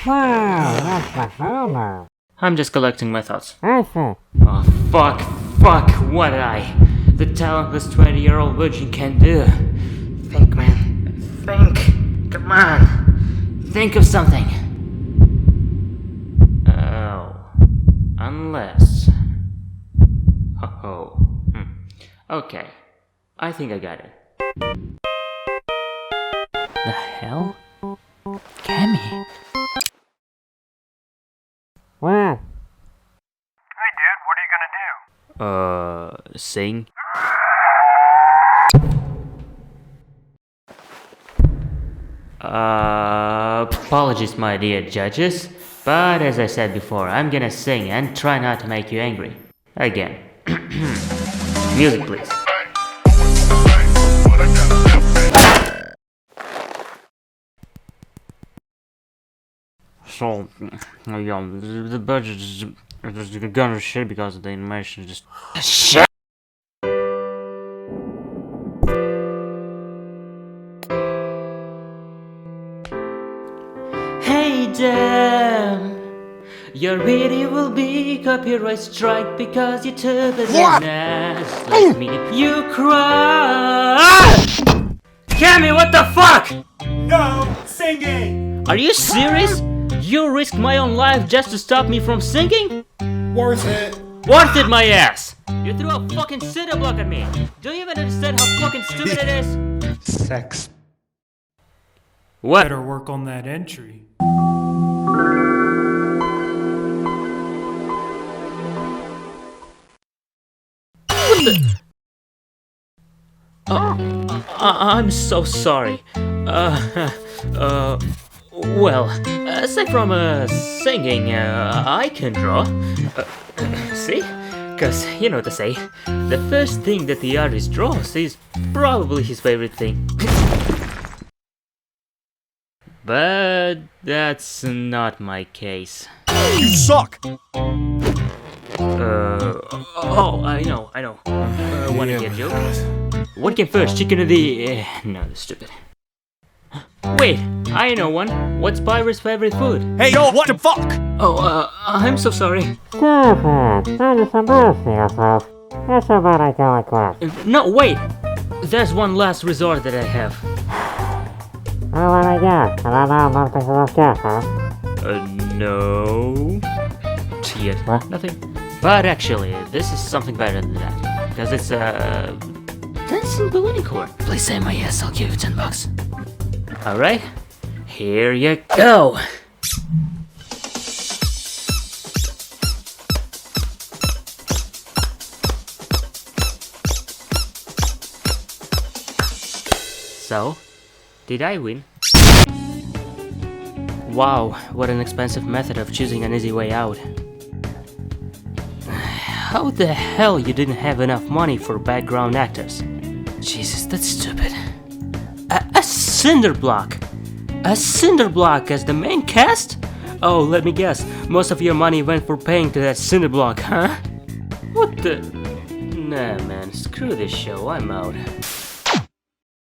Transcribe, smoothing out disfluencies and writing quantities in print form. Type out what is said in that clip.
Wow, that's the hammer. I'm just collecting my thoughts. I see. Oh, fuck, what did the talentless 20-year-old virgin can do? Think, man, think, come on, think of something. Oh, unless... Oh, okay, I think I got it. The hell? Cammy? What? Hey dude, what are you gonna do? Sing? Apologies, my dear judges, but as I said before, I'm gonna sing and try not to make you angry. Again. Music, please. So, the budget is gonna shit because of the animation. Just shit. Hey, damn! Your video will be copyright strike because you took the ass like me. You cry. Cammy, what the fuck? No singing! Are you serious? You risked my own life just to stop me from singing? Worth it! Worth it, my ass! You threw a fucking cinder block at me! Do you even understand how fucking stupid it is? Sex. What? Better work on that entry. I'm so sorry. Well, aside from singing, I can draw. See? Cause you know what to say. The first thing that the artist draws is probably his favorite thing. But that's not my case. You suck! Oh, I know. Wanna get a joke? What came first, chicken or the... no, that's stupid. Wait, I know one. What's Pyro's favorite food? Hey yo, what the fuck? Oh, I'm so sorry. Stupid. Don't just embarrass yourself. That's a bad idea like that. No, wait! There's one last resort that I have. Oh, what I got? And I know nothing to look at, huh? No... Shit, What? nothing. But actually, this is something better than that. Because it's a... dancing balloon core. Please say my yes, I'll give you $10. Alright, here you go! So, did I win? Wow, what an expensive method of choosing an easy way out. How the hell you didn't have enough money for background actors? Jesus, that's stupid. A cinder block! A cinder block as the main cast? Oh, let me guess, most of your money went for paying to that cinder block, huh? What the... Nah man, screw this show, I'm out.